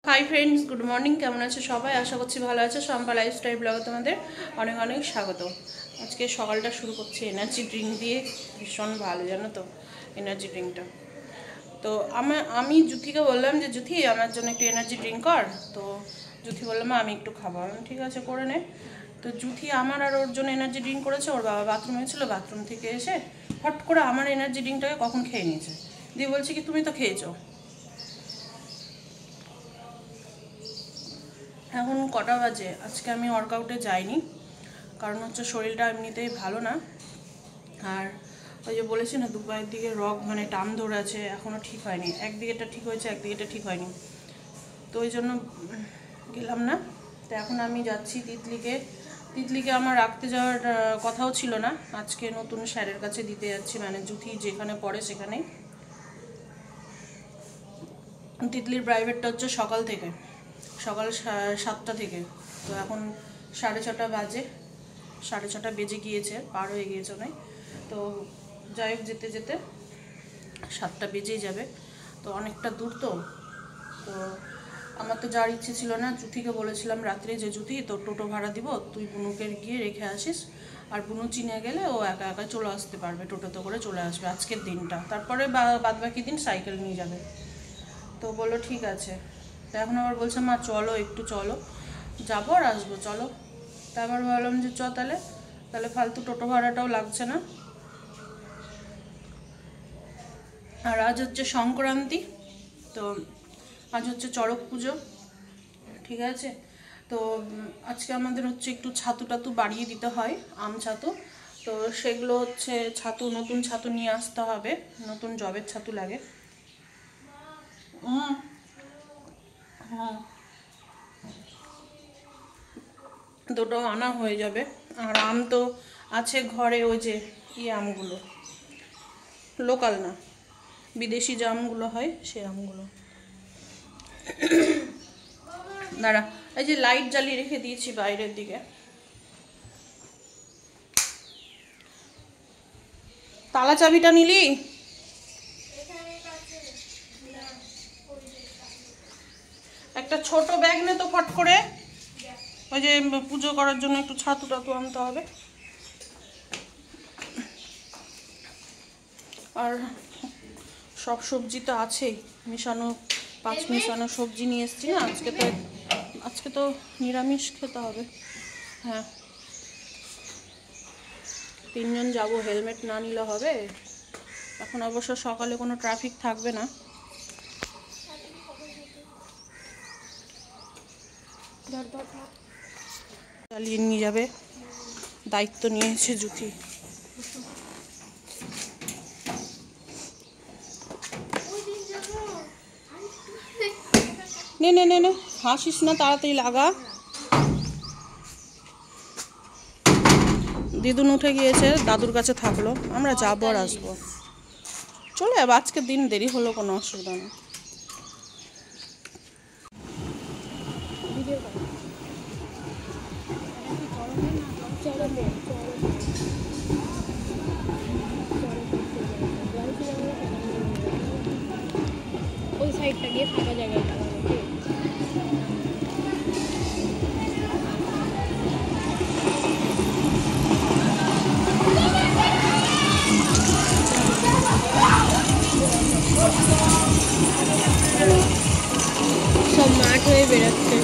Hi friends, good morning. কেমন আছো সবাই? আশা করছি ভালো আছো। শম্পা লাইফস্টাইল ব্লগে তোমাদের অনেক অনেক স্বাগত। আজকে সকালটা শুরু করছি এনার্জি ড্রিঙ্ক দিয়ে। ভীষণ ভালো, জানো তো এনার্জি ড্রিঙ্কটা। তো আমি জুথিকে বললাম যে জুথি আমার জন্য একটু এনার্জি ড্রিঙ্ক কর। তো জুথি বললাম আমি একটু খাবো। ঠিক আছে, করে নে। তো জুথি আমার আর ওর জন্য এনার্জি ড্রিঙ্ক করেছে। ওর বাবা বাথরুমে ছিল, বাথরুম থেকে এসে ফট করে আমার এনার্জি ড্রিঙ্কটাকে কখন খেয়ে নিয়েছে। দিয়ে বলছে কি তুমি তো খেয়েছো। এখন কটা বাজে? আজকে আমি ওয়ার্কআউটে যাইনি, কারণ হচ্ছে শরীরটা এমনিতেই ভালো না। আর ওই যে বলেছি না, দুপায়ের দিকে রগ মানে টান ধরে আছে, এখনও ঠিক হয়নি। একদিকেটা ঠিক হয়েছে, একদিকেটা ঠিক হয়নি। তো ওই জন্য গেলাম না। তো এখন আমি যাচ্ছি তিতলিকে আমার রাখতে যাওয়ার কথাও ছিল না। আজকে নতুন স্যারের কাছে দিতে যাচ্ছি, মানে জুথি যেখানে পড়ে সেখানেই। তিতলির প্রাইভেটটা হচ্ছে সকাল 7টা থেকে। তো এখন 6:30 বাজে, 6:30 বেজে গিয়েছে, পার হয়ে গিয়েছে নয়। তো যাই হোক, যেতে যেতে 7টা বেজেই যাবে। তো অনেকটা দূর। তো আমার তো যাওয়ার ইচ্ছে ছিল না। জুথিকে বলেছিলাম রাত্রে যে জুথি তোর টোটো ভাড়া দিব, তুই বুনুকে গিয়ে রেখে আসিস। আর বুনু চিনে গেলে ও একা একা চলে আসতে পারবে, টোটোতে করে চলে আসবে আজকের দিনটা। তারপরে বাদ বাকি দিন সাইকেল নিয়ে যাবে। তো বললো ঠিক আছে। তো এখন আবার বলছে মা চলো, একটু চলো, যাবো আর আসবো, চলো। তারপর ভাবলাম যে তাহলে ফালতু টোটো ভাড়াটাও লাগছে না। আর আজ হচ্ছে সংক্রান্তি, তো আজ হচ্ছে চড়ক পুজো, ঠিক আছে। তো আজকে আমাদের হচ্ছে একটু ছাতু টাতু বাড়িয়ে দিতে হয়, আম ছাতু। তো সেগুলো হচ্ছে নতুন ছাতু নিয়ে আসতে হবে, নতুন জবের ছাতু লাগে। হ্যাঁ, দুটো আনা হয়ে যাবে। আর আম তো আছে ঘরে, ওই যে আমগুলো, লোকাল না, বিদেশি যে আমগুলো হয় সে আমগুলো। দাঁড়া, এই যে লাইট জ্বালিয়ে রেখে দিয়েছি বাইরের দিকে। তালা চাবিটা নিলি? একটা ছোট ব্যাগ নে তো ফট করে, ওই যে পুজো করার জন্য একটু ছাতু টাতু আনতে হবে। আর সব সবজি তো আছেই, মিশানো সবজি নিয়ে এসছি না। আজকে তো নিরামিষ খেতে হবে। হ্যাঁ, 3 জন যাবো, হেলমেট না নিলে হবে? এখন অবশ্য সকালে কোনো ট্রাফিক থাকবে না। চালিয়ে নিয়ে যাবে, দায়িত্ব নিয়েছে জুথি। নে হাসিস না, তাড়াতাড়ি লাগা। দিদুন উঠে গিয়েছে, দাদুর কাছে থাকলো। আমরা যাবো আর আসবো, চলে যাবো। আজকের দিন দেরি হলো, কোনো অসুবিধা নেই। ওই সাইডটা গিয়ে ফাঁকা জায়গায় সব মাঠ হয়ে বেরোচ্ছে।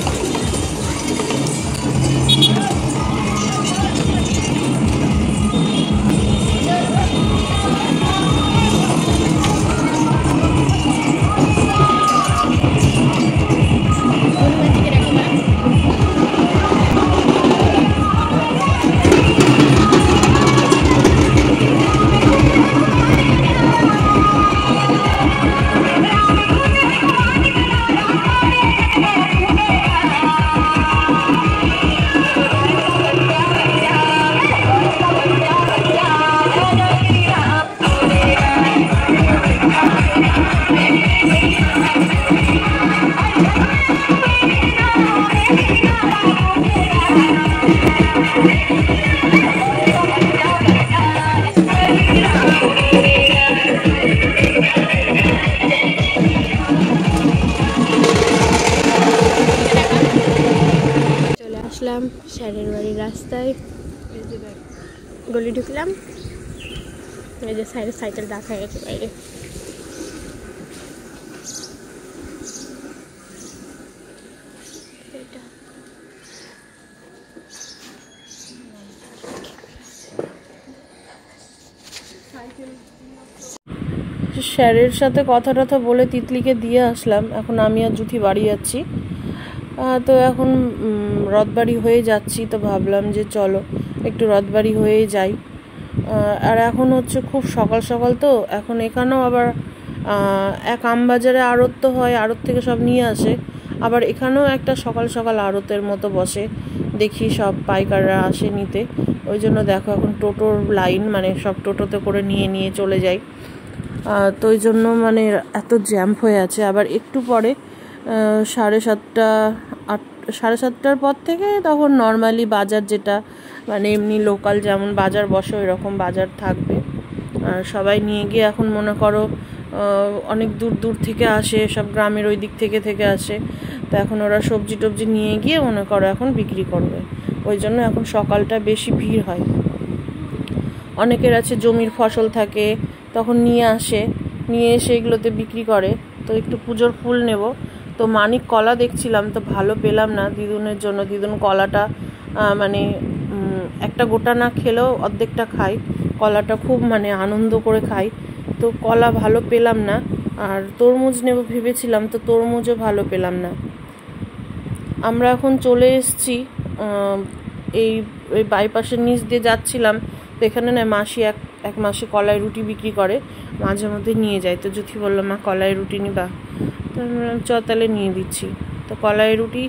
ঢুকলাম স্যারের বাড়ির রাস্তায়, গলি ঢুকলাম, এই যে স্যারের সাইকেল রাখা গেছে বাইরে। স্যারের সাথে কথা টথা বলে তিতলিকে দিয়ে আসলাম। এখন আমি আর জুথি বাড়ি যাচ্ছি। তো এখন রথবাড়ি হয়ে যাচ্ছি, তো ভাবলাম যে চলো একটু রথবাড়ি হয়েই যাই। আর এখন হচ্ছে খুব সকাল সকাল, তো এখন এখানেও আবার এক আমবাজারে আড়ত তো হয়, আড়ত থেকে সব নিয়ে আসে। আবার এখানেও একটা সকাল সকাল আড়তের মতো বসে, দেখি সব পাইকাররা আসে নিতে। ওই জন্য দেখো এখন টোটোর লাইন, মানে সব টোটোতে করে নিয়ে নিয়ে চলে যায়। তো ওই জন্য মানে এত জ্যাম্প হয়ে আছে। আবার একটু পরে 7:30-8:30টার পর থেকে তখন নর্মালি বাজার, যেটা মানে এমনি লোকাল যেমন বাজার বসে ওই রকম বাজার থাকবে। আর সবাই নিয়ে গিয়ে এখন মনে করো অনেক দূর দূর থেকে আসে, সব গ্রামের ওই দিক থেকে আসে। তো এখন ওরা সবজি টবজি নিয়ে গিয়ে মনে করো এখন বিক্রি করবে। ওই জন্য এখন সকালটা বেশি ভিড় হয়। অনেকের আছে জমির ফসল থাকে, তখন নিয়ে এসে এগুলোতে বিক্রি করে। তো একটু পুজোর ফুল নেব, তো মানিক কলা দেখছিলাম, তো ভালো পেলাম না দিদুনের জন্য। দিদুন কলাটা মানে একটা গোটা না খেলেও অর্ধেকটা খাই, কলাটা খুব মানে আনন্দ করে খাই। তো কলা ভালো পেলাম না। আর তরমুজ নেব ভেবেছিলাম, তো তরমুজও ভালো পেলাম না। আমরা এখন চলে এসেছি এই বাইপাসের নিচ দিয়ে যাচ্ছিলাম। তো এখানে না মাসি এক মাসে কলাই রুটি বিক্রি করে, মাঝে মধ্যে নিয়ে যায়। তো জুথি বললো মা কলাই রুটি নিবা? তো তাহলে নিয়ে দিচ্ছি। তো কলাই রুটি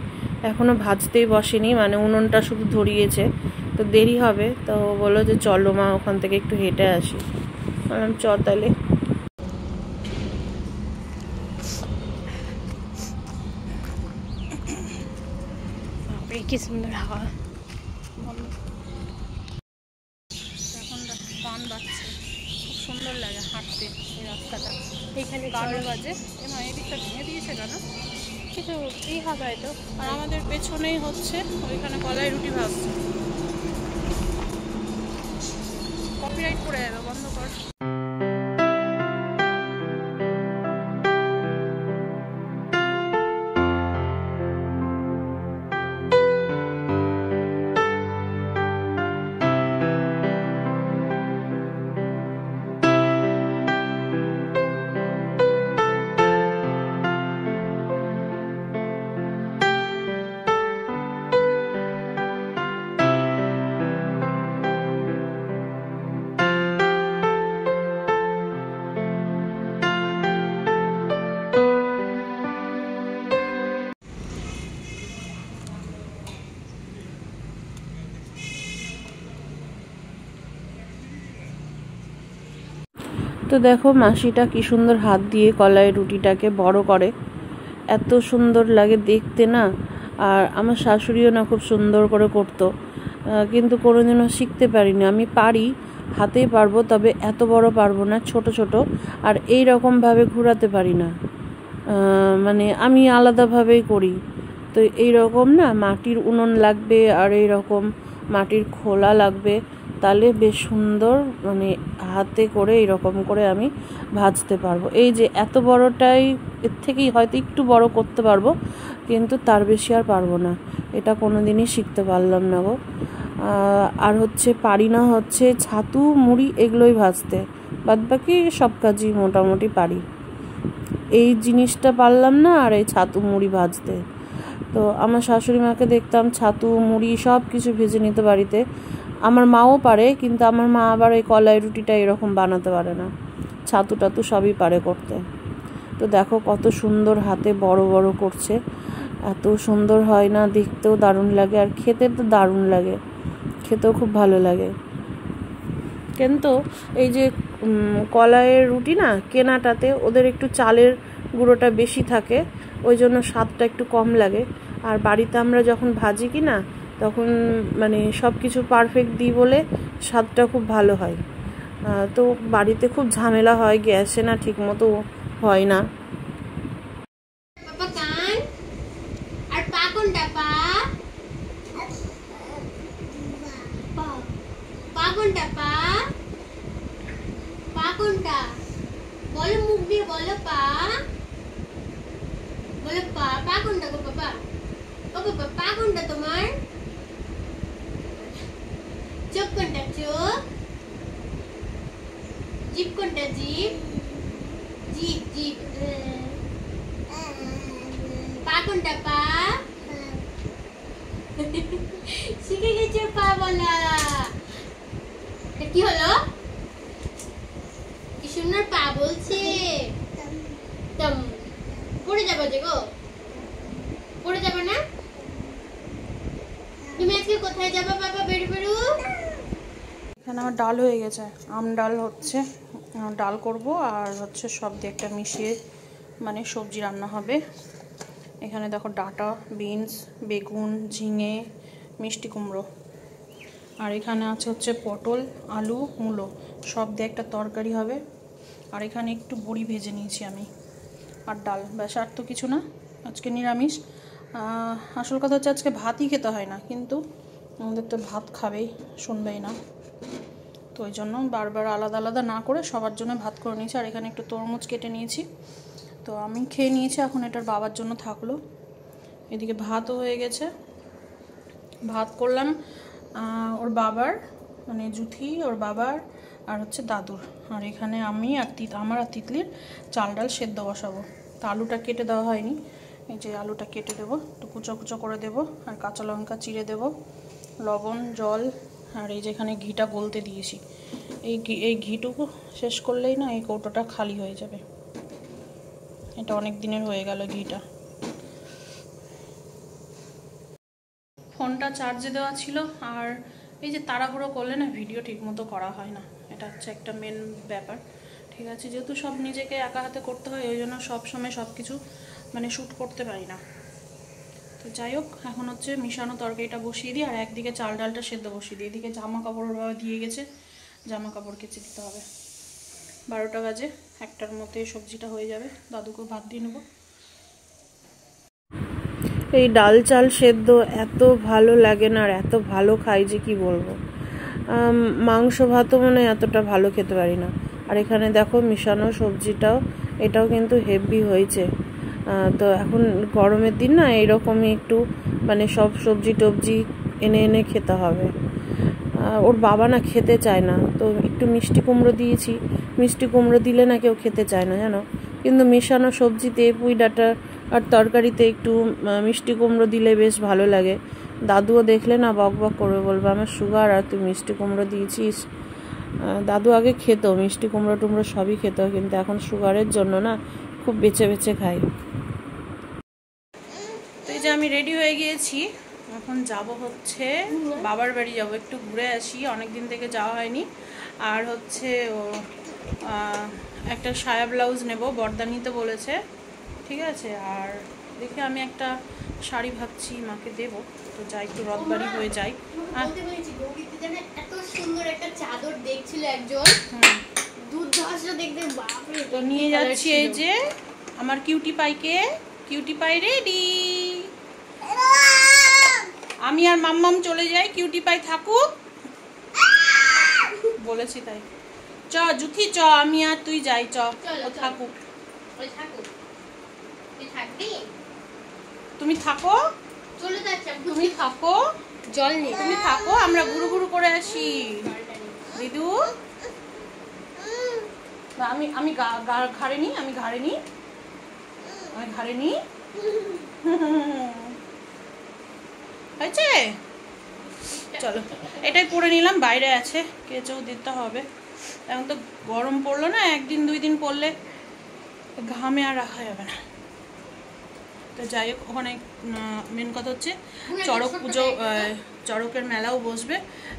এখনও ভাজতেই বসেনি, মানে উনুনটা শুধু ধরিয়েছে, তো দেরি হবে। তো বললো যে চলো মা ওখান থেকে একটু হেঁটে আসি। বললাম চ তাহলে। কি সুন্দর হাওয়া। এখন গান বাজছে, খুব সুন্দর লাগে হাঁটতে এই রাস্তাটা। এখানে গানও বাজে। এই দিকটা ভেঙে দিয়েছে কেন কিছু এই হবে হয়তো। আর আমাদের পেছনেই হচ্ছে ওইখানে কলাই রুটি ভাজছে। কপিরাইট করে যাবে, বন্ধ কর। তো দেখো মাসিটা কি সুন্দর হাত দিয়ে কলাই রুটিটাকে বড় করে, এত সুন্দর লাগে দেখতে না। আর আমার শাশুড়িও না খুব সুন্দর করে করতো, কিন্তু কোনোদিনও শিখতে পারিনি। আমি পারি, হাতেই পারবো, তবে এত বড় পারবো না, ছোট ছোট। আর এই রকমভাবে ঘোরাতে পারি না, মানে আমি আলাদাভাবেই করি। তো এই রকম না মাটির উনুন লাগবে, আর এই রকম মাটির খোলা লাগবে, তাহলে বেশ সুন্দর মানে হাতে করে এইরকম করে আমি ভাজতে পারবো। এই যে এত বড়টাই, এর থেকেই হয়তো একটু বড় করতে পারবো, কিন্তু তার বেশি আর পারবো না। এটা কোনো দিনই শিখতে পারলাম না গো। আর হচ্ছে পারি না হচ্ছে ছাতু মুড়ি এগুলোই ভাজতে, বাদবাকি সব কাজই মোটামুটি পারি। এই জিনিসটা পারলাম না, আর এই ছাতু মুড়ি ভাজতে। তো আমার শাশুড়ি মাকে দেখতাম ছাতু মুড়ি সব কিছু ভেজে নিতে বাড়িতে। আমার মাও পারে, কিন্তু আমার মা আবার এই কলাই রুটিটা এরকম বানাতে পারে না, ছাতু টাতু সবই পারে করতে। তো দেখো কত সুন্দর হাতে বড় বড় করছে, এত সুন্দর হয় না, দেখতেও দারুণ লাগে, আর খেতে তো দারুণ লাগে, খেতেও খুব ভালো লাগে। কিন্তু এই যে কলাইয়ের রুটি না কেনাটাতে ওদের একটু চালের গুঁড়োটা বেশি থাকে, ওই জন্য স্বাদটা একটু কম লাগে। আর বাড়িতে আমরা যখন ভাজি কি না, তখন মানে সব কিছু পারফেক্ট দিই বলে স্বাদটা খুব ভালো হয়। তো বাড়িতে খুব ঝামেলা হয়, গ্যাসে না ঠিক মতো হয় না। কোনটা বলো, মুখ দিয়ে বলো। পা বলো, পা। পা কোনটা গো বাবা? ও বাবা, পা কোনটা তোমার? চোখ কোনটা? চোখ। জিভ কোনটা? জিভ। জিভ জিভ। পা কোনটা? পা। শিখে গেছে পা বলা। কি হলো? কি সুন্দর পা বলছে। দম। পড়ে যাবে যে গো, পড়ে যাবে না? তুমি আজকে কোথায় যাবে বাবা? বেরু বেরু। এখানে আমার ডাল হয়ে গেছে, আম ডাল হচ্ছে, ডাল করব আর হচ্ছে সব দিয়ে একটা মিশিয়ে মানে সবজি রান্না হবে। এখানে দেখো ডাঁটা, বিনস, বেগুন, ঝিঙে, মিষ্টি কুমড়ো, আর এখানে আছে হচ্ছে পটল, আলু, মূলো, সব দিয়ে একটা তরকারি হবে। আর এখানে একটু বড়ি ভেজে নিয়েছি আমি, আর ডাল, ব্যাস। আর তো কিছু না, আজকে নিরামিষ। আসল কথা হচ্ছে আজকে ভাতই খেতে হয় না, কিন্তু আমাদের তো ভাত খাবেই, শুনবেই না, তো ওই জন্য বারবার আলাদা আলাদা না করে সবার জন্য ভাত করে নিয়েছি। আর এখানে একটু তরমুজ কেটে নিয়েছি, তো আমি খেয়ে নিয়েছি, এখন এটার বাবার জন্য থাকলো। এদিকে ভাতও হয়ে গেছে, ভাত করলাম ওর বাবার, মানে জুথি, ওর বাবার আর হচ্ছে দাদুর। আর এখানে আমি আর আমার আর তিতলির চাল ডাল সেদ্ধ বসাবো। তো আলুটা কেটে দেওয়া হয়নি, এই যে আলুটা কেটে দেবো, একটু কুচো কুচো করে দেবো, আর কাঁচা লঙ্কা চিড়ে দেবো, লবণ, জল, আর এই যেখানে ঘিটা গলতে দিয়েছি। এই ঘিটুকু শেষ করলেই না এই কৌটোটা খালি হয়ে যাবে। এটা অনেক দিনের হয়ে গেল ঘিটা। ফোনটা চার্জে দেওয়া ছিল, আর এই যে তাড়াহুড়ো করলে না ভিডিও ঠিকমতো করা হয় না, এটা হচ্ছে একটা মেন ব্যাপার। ঠিক আছে, যেহেতু সব নিজেকে একা হাতে করতে হয়, ওই জন্য সবসময় সব কিছু মানে শ্যুট করতে পারি না। তো যাই হোক, এখন হচ্ছে মিশানো তরকারিটা বসিয়ে দিই, আর একদিকে চাল ডালটা সেদ্ধ বসিয়ে দিই। এদিকে জামা কাপড়ের বাবা দিয়ে গেছে, জামা কাপড় কেচে দিতে হবে। 12টা বাজে, 1টার মধ্যে সবজিটা হয়ে যাবে, দাদুকে ভাত দিয়ে নেবো। এই ডাল চাল সেদ্ধ এত ভালো লাগে না, আর এত ভালো খাই যে কি বলবো। মাংস ভাতও মানে এতটা ভালো খেতে পারি না। আর এখানে দেখো মিশানো সবজিটাও, এটাও কিন্তু হেভি হয়েছে। তো এখন গরমের দিন না, এইরকমই একটু মানে সব সবজি টবজি এনে এনে খেতে হবে। ওর বাবা না খেতে চায় না, তো একটু মিষ্টি কুমড়ো দিয়েছি। মিষ্টি কুমড়ো দিলে না কেউ খেতে চায় না জানো, কিন্তু মেশানো সবজিতে, পুঁই ডাঁটা আর তরকারিতে একটু মিষ্টি কুমড়ো দিলে বেশ ভালো লাগে। দাদুও দেখলে না বক বক করবে, বলবে আমার সুগার আর তুই মিষ্টি কুমড়ো দিয়েছিস। দাদু আগে খেত মিষ্টি কুমড়ো টুমড়ো সবই খেত, কিন্তু এখন সুগারের জন্য না খুব বেছে বেছে খাই। তো এই যে আমি রেডি হয়ে গিয়েছি, এখন যাব হচ্ছে বাবার বাড়ি, যাব একটু ঘুরে আসি, অনেক দিন থেকে যাওয়া হয়নি। আর হচ্ছে একটা সায়া ব্লাউজ নেব, বর্দা নিতে বলেছে, ঠিক আছে। আর দেখে আমি একটা শাড়ি ভাবছি মাকে দেব, তো যাই একটু রথবাড়ি হয়ে যাই। এত সুন্দর একটা চাদর দেখছিল একজন, দুর্ধর্ষ দেখতে, বাপরে। তো নিয়ে যাচ্ছি, এই যে আমার কিউটি পাইকে, কিউটি পাই রেডি। আমি আর মাম্মাম চলে যাই, কিউটি পাই থাকুক বলেছি তাই। চ জুথি চ, আমি আর তুই যাই, চ ও থাকুক। তুমি থাকো, তুমি থাকো, জল নেই, তুমি থাকো, আমরা ঘুরু ঘুরু করে আসি। দিদু আমি আমি ঘাড়ে নি, আমি ঘাড়ে নি, আমি ঘাড়ে নি, হয়েছে। চলো এটাই পরে নিলাম, বাইরে আছে, কেচেও দিতে হবে। এখন তো গরম পড়লো না, একদিন দুই দিন পড়লে ঘামে আর রাখা যাবে না। তো যাই হোক, ওখানে মেন কথা হচ্ছে চড়ক পুজো, চড়কের মেলাও বসবে,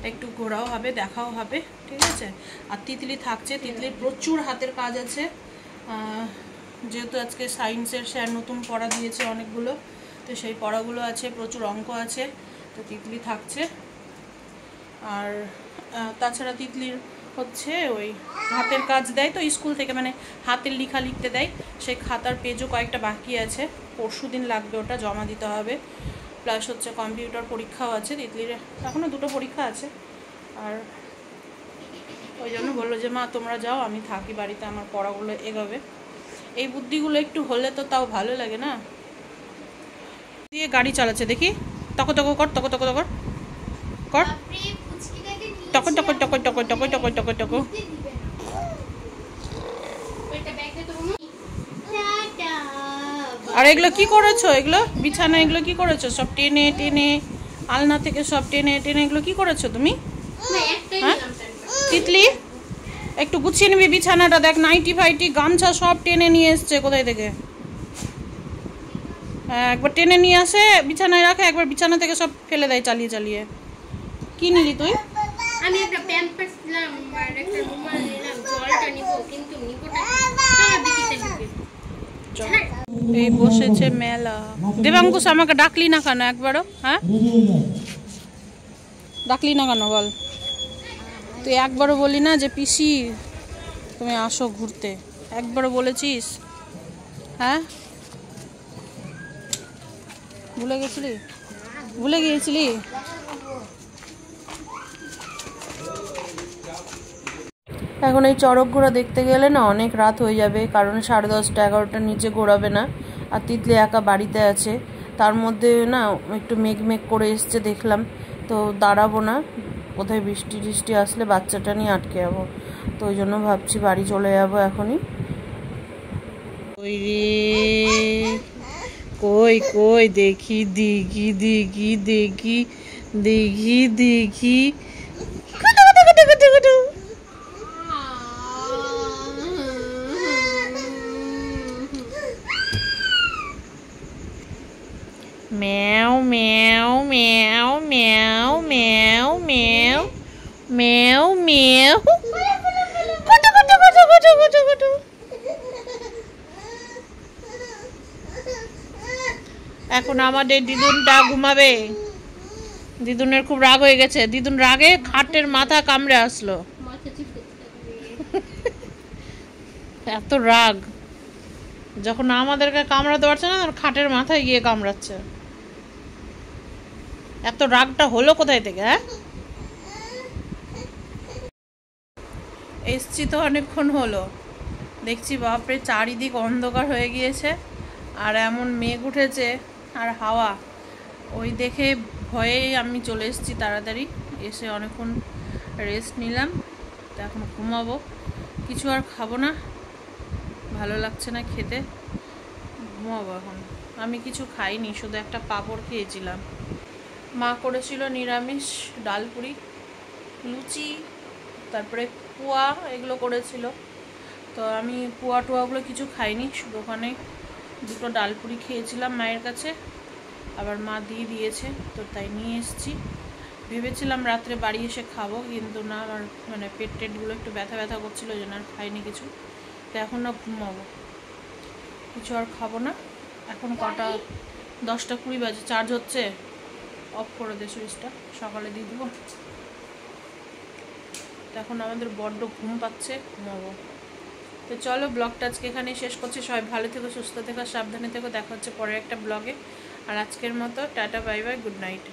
একটু ঘোরাও হবে, দেখাও হবে, ঠিক আছে। আর তিতলি থাকছে, তিতলির প্রচুর হাতের কাজ আছে, যেহেতু আজকে সায়েন্সের স্যার নতুন পড়া দিয়েছে অনেকগুলো, তো সেই পড়াগুলো আছে, প্রচুর অঙ্ক আছে, তো তিতলি থাকছে। আর তাছাড়া তিতলির হচ্ছে ওই হাতের কাজ দেয় তো স্কুল থেকে, মানে হাতের লেখা লিখতে দেয়, সেই খাতার পেজও কয়েকটা বাকি আছে, পরশু দিন লাগবে, ওটা জমা দিতে হবে। প্লাস হচ্ছে কম্পিউটার পরীক্ষাও আছে তিতলির, এখনও 2টো পরীক্ষা আছে। আর ওই জন্য বললো যে মা তোমরা যাও, আমি থাকি বাড়িতে, আমার পড়াগুলো এগোবে। এই বুদ্ধিগুলো একটু হলে তো তাও ভালো লাগে না। দিয়ে গাড়ি চালাচ্ছে দেখি, তক তক কর, তক তক কর কর, টক টক টক টক টক টক টক টক। আর এগুলো কি করেছো? এগুলো বিছানা, এগুলো কি করেছো? সব টেনে টেনে আলনা থেকে সব টেনে টেনে এগুলো কি করেছো তুমি? হ্যাঁ তিতলি, একটু গুছিয়ে নিবি বিছানাটা। দেখ নাইটি ফাইটি গামছা সব টেনে নিয়ে এসছে কোথায় থেকে। একবার টেনে নিয়ে আসে বিছানায় রাখে, একবার বিছানা থেকে সব ফেলে দেয় চালিয়ে চালিয়ে। কি নিলি তুই? আমি একটা প্যাম্পার্স নিলাম আর একটা রুমাল নিলাম, জলটা নিব কিন্তু নিবটা এই বসেছে মেলা। দেবাঙ্কুশ আমাকে ডাকলি না কেন একবারও? হ্যাঁ ডাকলি না কেন বল? তুই একবারও বলি না যে পিসি তুমি আসো ঘুরতে? একবারও বলেছিস? হ্যাঁ ভুলে গেছিলি? ভুলে গিয়েছিলি? এখন এই চড়ক ঘোড়া দেখতে গেলে না অনেক রাত হয়ে যাবে, কারণ 10:30 11টার নিচে ঘোরাবে না। আর তিতলি একা বাড়িতে আছে, তার মধ্যে না একটু মেঘ মেঘ করে এসছে দেখলাম, তো দাঁড়াবো না, কোথায় বৃষ্টি টিষ্টি আসলে বাচ্চাটা নিয়ে আটকে যাবো। তো ওই জন্য ভাবছি বাড়ি চলে যাবো এখনই। ওই রে কই কই দেখি দিঘি দিঘি দিঘি দিঘি দিঘি, ম্যাও ম্যাও ম্যাও ম্যাও ম্যাও ম্যাও ম্যাও ম্যাও, কুটু কুটু কুটু কুটু কুটু কুটু। এখন আমাদের দিদুনটা ঘুমাবে। দিদুনের খুব রাগ হয়ে গেছে, দিদুন রাগে খাটের মাথা কামড়ে আসলো। এত রাগ, যখন আমাদেরকে কামড়াতে পারছে না খাটের মাথায় গিয়ে কামড়াচ্ছে। এত রাগটা হলো কোথায় থেকে? হ্যাঁ এসছি তো অনেকক্ষণ হলো, দেখছি বাপরে চারিদিক অন্ধকার হয়ে গিয়েছে আর এমন মেঘ উঠেছে আর হাওয়া, ওই দেখে ভয়েই আমি চলে এসেছি তাড়াতাড়ি। এসে অনেকক্ষণ রেস্ট নিলাম, তো এখন ঘুমাবো। কিছু আর খাবো না, ভালো লাগছে না খেতে, ঘুমাবো এখন। আমি কিছু খাইনি, শুধু একটা পাঁপড় খেয়েছিলাম। মা করেছিল নিরামিষ ডাল পুরি, লুচি, তারপরে পোয়া, এগুলো করেছিল। তো আমি পোয়া টোয়াগুলো কিছু খাইনি, শুধু ওখানে দুটো ডাল পুরি খেয়েছিলাম মায়ের কাছে, আবার মা দিয়ে দিয়েছে, তো তাই নিয়ে এসেছি। ভেবেছিলাম রাত্রে বাড়ি এসে খাবো, কিন্তু না, আমার মানে পেট টেটগুলো একটু ব্যথা ব্যথা করছিলো, ওই জন্য আর খাইনি কিছু। তো এখন না ঘুমাবো, কিছু আর খাবো না। এখন কটা 10টা 20 বাজে, চার্জ হচ্ছে, অফ করে দে সুইচটা, সকালে দিয়ে দেবো। তো এখন আমাদের বড্ড ঘুম পাচ্ছে, ঘুমাবো। তো চলো ব্লগটা আজকে এখানেই শেষ করছি। সবাই ভালো থেকো, সুস্থ থেকো, সাবধানে থেকো। দেখা হচ্ছে পরের একটা ব্লগে। আর আজকের মতো tata, bye bye, good night.